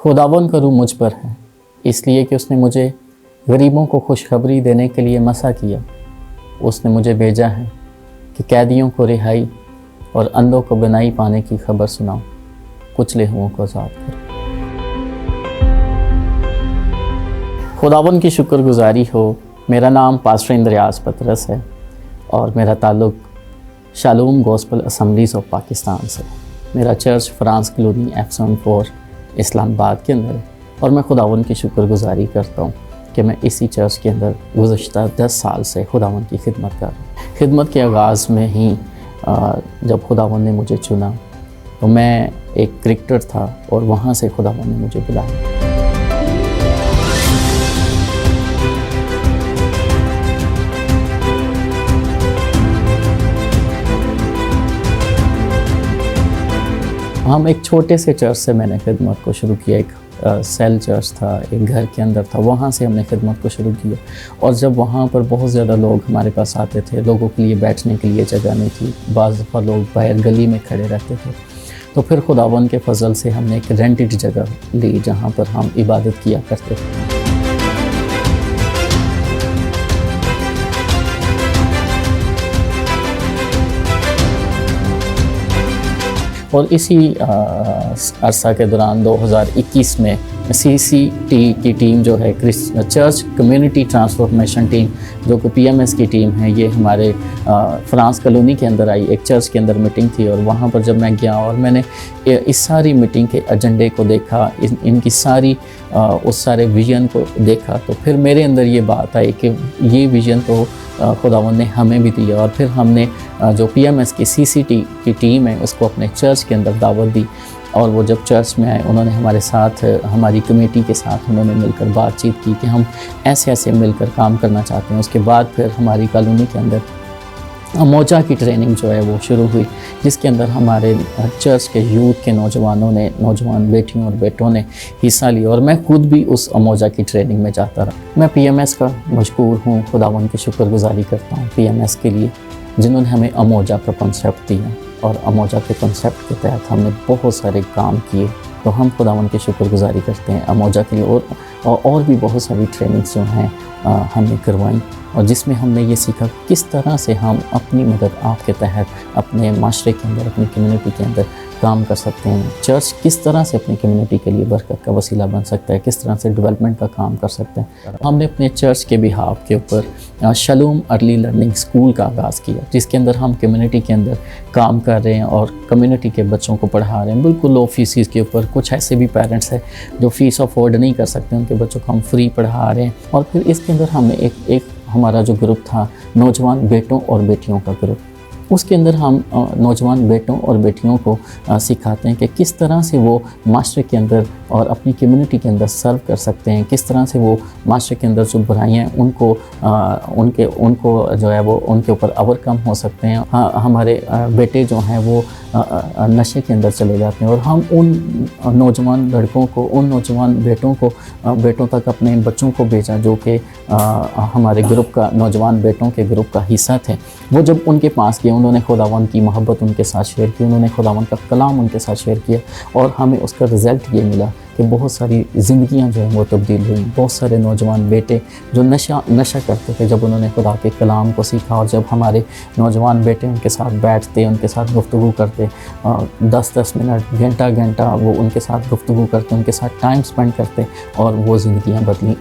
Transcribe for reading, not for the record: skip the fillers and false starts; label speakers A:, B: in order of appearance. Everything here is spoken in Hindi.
A: खुदावन का रूह मुझ पर है, इसलिए कि उसने मुझे गरीबों को खुशखबरी देने के लिए मसा किया। उसने मुझे भेजा है कि कैदियों को रिहाई और अंधों को बनाई पाने की खबर सुनाऊं, कुचले हुओं को आज़ाद करूं। खुदावन की शुक्रगुजारी हो। मेरा नाम पास्टर इंद्रियास पतरस है और मेरा ताल्लुक़ शालूम गॉस्पेल असेंबलीज ऑफ पाकिस्तान से। मेरा church France colony F74 Islamabad के अंदर है और मैं खुदावन की शुक्रगुजारी करता हूँ कि मैं इसी चर्च के अंदर गुज़श्ता 10 साल से खुदावन की खिदमत कर रहा हूँ। खिदमत के आगाज़ में ही जब खुदावन ने मुझे चुना तो मैं एक क्रिकेटर था और वहाँ से खुदावन ने मुझे बुलाया। हम एक छोटे से चर्च से मैंने खिदमत को शुरू किया। एक सेल चर्च था, एक घर के अंदर था, वहाँ से हमने खिदमत को शुरू किया। और जब वहाँ पर बहुत ज़्यादा लोग हमारे पास आते थे, लोगों के लिए बैठने के लिए जगह नहीं थी, बाज़ दफ़ा लोग बाहर गली में खड़े रहते थे, तो फिर खुदावन के फजल से हमने एक रेंटेड जगह ली जहाँ पर हम इबादत किया करते थे। और इसी अरसा के दौरान 2021 में CCT की टीम जो है, चर्च कम्युनिटी ट्रांसफॉर्मेशन टीम, जो कि PMS की टीम है, ये हमारे फ्रांस कॉलोनी के अंदर आई। एक चर्च के अंदर मीटिंग थी और वहाँ पर जब मैं गया और मैंने इस सारी मीटिंग के एजेंडे को देखा, इनकी सारी उस सारे विजन को देखा, तो फिर मेरे अंदर ये बात आई कि ये विजन तो खुदावन ने हमें भी दिया। और फिर हमने जो PMS की CCT की टीम है उसको अपने चर्च के अंदर दावत दी। और वो जब चर्च में आए, उन्होंने हमारे साथ, हमारी कमेटी के साथ उन्होंने मिलकर बातचीत की कि हम ऐसे ऐसे मिलकर काम करना चाहते हैं। उसके बाद फिर हमारी कॉलोनी के अंदर अमोजा की ट्रेनिंग जो है वो शुरू हुई, जिसके अंदर हमारे चर्च के यूथ के नौजवान बेटियों और बेटों ने हिस्सा लिया। और मैं खुद भी उस अमोजा की ट्रेनिंग में जाता रहा। मैं PMS का मशकूर हूँ, खुदावन की शुक्रगुजारी करता हूँ PMS के लिए, जिन्होंने हमें अमोजा का कॉन्सेप्ट दिया। और अमोजा के कॉन्सेप्ट के तहत हमने बहुत सारे काम किए, तो हम खुदावन की शुक्रगुजारी करते हैं अमोजा के लिए। और भी बहुत सारी ट्रेनिंग्स जो हैं हमने करवाई, और जिसमें हमने ये सीखा किस तरह से हम अपनी मदद आपके तहत अपने माशरे के अंदर, अपनी कम्युनिटी के अंदर काम कर सकते हैं। चर्च किस तरह से अपनी कम्युनिटी के लिए बरकत का वसीला बन सकता है, किस तरह से डेवलपमेंट का काम कर सकते हैं। हमने अपने चर्च के बिहाफ के ऊपर शालूम अर्ली लर्निंग स्कूल का आगाज़ किया, जिसके अंदर हम कम्युनिटी के अंदर काम कर रहे हैं और कम्युनिटी के बच्चों को पढ़ा रहे हैं बिल्कुल लो फीस के ऊपर। कुछ ऐसे भी पेरेंट्स हैं जो फ़ीस अफोर्ड नहीं कर सकते, उनके बच्चों को हम फ्री पढ़ा रहे हैं। और फिर इसके अंदर हमने एक हमारा जो ग्रुप था नौजवान बेटों और बेटियों का ग्रुप, उसके अंदर हम नौजवान बेटों और बेटियों को सिखाते हैं कि किस तरह से वो माशरे के अंदर और अपनी कम्युनिटी के अंदर सर्व कर सकते हैं, किस तरह से वो माशरे के अंदर जो बुराइयाँ हैं उनको जो है वो उनके ऊपर ओवरकम हो सकते हैं। हमारे बेटे जो हैं वो नशे के अंदर चले जाते हैं, और हम उन नौजवान लड़कों को, उन नौजवान बेटों तक अपने बच्चों को भेजा जो कि हमारे ग्रुप का, नौजवान बेटों के ग्रुप का हिस्सा थे। वो जब उनके पास गए, उन्होंने खुदावन की मोहब्बत उनके साथ शेयर की, उन्होंने खुदावन का कलाम उनके साथ शेयर किया, और हमें उसका रिज़ल्ट ये मिला कि बहुत सारी ज़िंदगियां जो हैं वो तब्दील हुई। बहुत सारे नौजवान बेटे जो नशा करते थे, जब उन्होंने खुदा के कलाम को सीखा, और जब हमारे नौजवान बेटे उनके साथ बैठते, उनके साथ गुफ्तगू करते, 10-10 मिनट, घंटा वो उनके साथ गुफ्तगू करते, उनके साथ टाइम स्पेंड करते, और वो ज़िंदगियाँ बदली।